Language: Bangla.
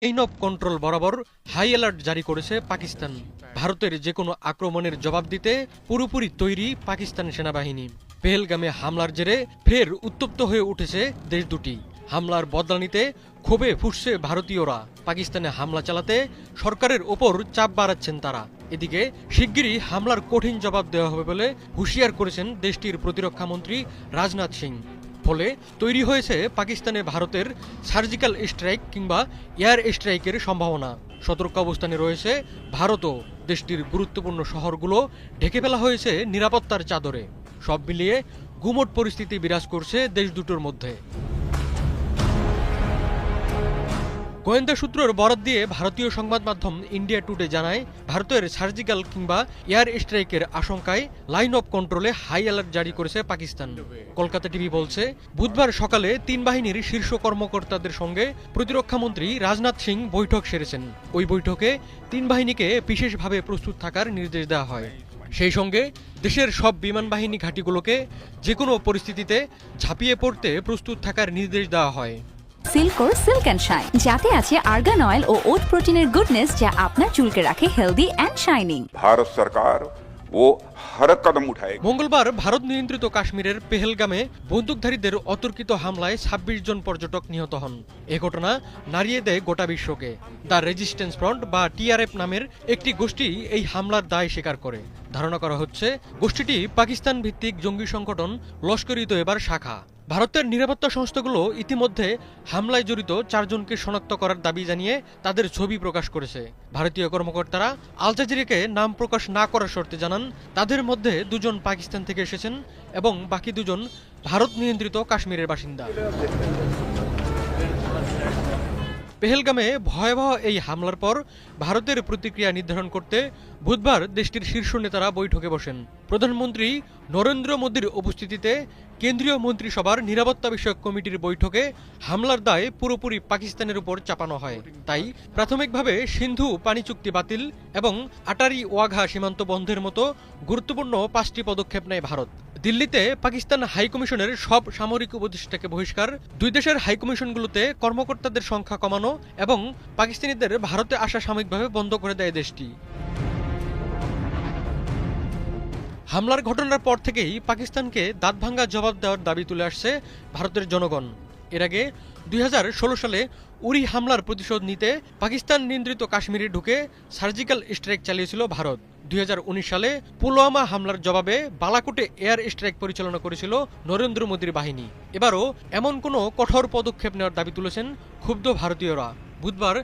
লাইন অফ কন্ট্রোল বরাবর হাই অ্যালার্ট জারি করেছে পাকিস্তান। ভারতের যে কোনো আক্রমণের জবাব দিতে পুরোপুরি তৈরি পাকিস্তান সেনাবাহিনী। পেহেলগামে হামলার জেরে ফের উত্তপ্ত হয়ে উঠেছে দেশ দুটি। হামলার বদলা নিতে ক্ষোভে ফুঁসছে ভারতীয়রা। পাকিস্তানে হামলা চালাতে সরকারের ওপর চাপ বাড়াচ্ছেন তারা। এদিকে শিগগিরই হামলার কঠিন জবাব দেওয়া হবে বলে হুঁশিয়ার করেছেন দেশটির প্রতিরক্ষা মন্ত্রী রাজনাথ সিং। ফলে তৈরি হয়েছে পাকিস্তানে ভারতের সার্জিক্যাল স্ট্রাইক কিংবা এয়ার স্ট্রাইকের সম্ভাবনা। সতর্ক অবস্থানে রয়েছে ভারতও। দেশটির গুরুত্বপূর্ণ শহরগুলো ঢেকে ফেলা হয়েছে নিরাপত্তার চাদরে। সব মিলিয়ে গুমোট পরিস্থিতি বিরাজ করছে দেশ দুটোর মধ্যে। গোয়েন্দা সূত্রের বরাত দিয়ে ভারতীয় সংবাদ মাধ্যম ইন্ডিয়া টুডে জানায়, ভারতের সার্জিক্যাল কিংবা এয়ার স্ট্রাইকের আশঙ্কায় লাইন অফ কন্ট্রোলে হাই অ্যালার্ট জারি করেছে পাকিস্তান। কলকাতা টিভি বলছে, বুধবার সকালে তিন বাহিনীর শীর্ষ কর্মকর্তাদের সঙ্গে প্রতিরক্ষামন্ত্রী রাজনাথ সিং বৈঠক সেরেছেন। ওই বৈঠকে তিন বাহিনীকে বিশেষভাবে প্রস্তুত থাকার নির্দেশ দেওয়া হয়। সেই সঙ্গে দেশের সব বিমান বাহিনী ঘাঁটিগুলোকে যে কোনো পরিস্থিতিতে ঝাঁপিয়ে পড়তে প্রস্তুত থাকার নির্দেশ দেওয়া হয়। সিল্কোর সিল্ক অ্যান্ড শাইন, যাতে আছে আর্গান অয়েল ও ওট প্রোটিনের গুডনেস, যা আপনার চুলকে রাখে হেলদি অ্যান্ড শাইনিং। भारत सरकार वो हर कदम उठाएगी। মঙ্গলবার ভারত নিয়ন্ত্রিত কাশ্মীরের পেহেলগামে বন্দুকধারীদের অতর্কিত হামলায় ২৬ জন পর্যটক নিহত হন। এ ঘটনা নাড়িয়ে দেয় গোটা বিশ্বকে। দ্য রেজিস্ট্যান্স ফ্রন্ট বা টিআরএফ নামের একটি গোষ্ঠী এই হামলার দায় স্বীকার করে। ধারণা করা হচ্ছে গোষ্ঠীটি পাকিস্তান ভিত্তিক জঙ্গি সংগঠন লস্কর ই তৈয়বার শাখা। ভারতের নিরাপত্তা সংস্থাগুলো ইতিমধ্যে হামলায় জড়িত ৪ জনকে শনাক্ত করার দাবি জানিয়ে তাদের ছবি প্রকাশ করেছে। ভারতীয় কর্মকর্তারা আল জাজিরাকে নাম প্রকাশ না করার শর্তে জানান, তাদের মধ্যে ২ জন পাকিস্তান থেকে এসেছেন এবং বাকি ২ জন ভারত নিয়ন্ত্রিত কাশ্মীরের বাসিন্দা। পেহেলগামে ভয়াবহ এই হামলার পর ভারতের প্রতিক্রিয়া নির্ধারণ করতে বুধবার দেশটির শীর্ষ নেতারা বৈঠকে বসেন। প্রধানমন্ত্রী নরেন্দ্র মোদীর উপস্থিতিতে কেন্দ্রীয় মন্ত্রিসভার নিরাপত্তা বিষয়ক কমিটির বৈঠকে হামলার দায় পুরোপুরি পাকিস্তানের উপর চাপানো হয়। তাই প্রাথমিকভাবে সিন্ধু পানি চুক্তি বাতিল এবং আটারি ওয়াঘা সীমান্ত বন্ধের মতো গুরুত্বপূর্ণ ৫টি পদক্ষেপ নেয় ভারত। দিল্লিতে পাকিস্তান হাইকমিশনের সব সামরিক উপদেষ্টাকে বহিষ্কার, দুই দেশের হাইকমিশনগুলোতে কর্মকর্তাদের সংখ্যা কমানো এবং পাকিস্তানিদের ভারতে আসা সাময়িকভাবে বন্ধ করে দেয় দেশটি। হামলার ঘটনার পর থেকেই পাকিস্তানকে দাঁতভাঙ্গা জবাব দেওয়ার দাবি তুলে আসছে ভারতের জনগণ। এর আগে ২০১৬ সালে উরি হামলার প্রতিশোধ নিতে পাকিস্তান নিয়ন্ত্রিত কাশ্মীরে ঢুকে সার্জিক্যাল স্ট্রাইক চালিয়েছিল ভারত। ২০১৯ সালে পুলওয়ামা হামলার জবাবে বালাকোটে এয়ার স্ট্রাইক পরিচালনা করেছিল নরেন্দ্র মোদীর বাহিনী। এবারও এমন কোনো কঠোর পদক্ষেপ নেওয়ার দাবি তুলেছেন ক্ষুব্ধ ভারতীয়রা। বুধবার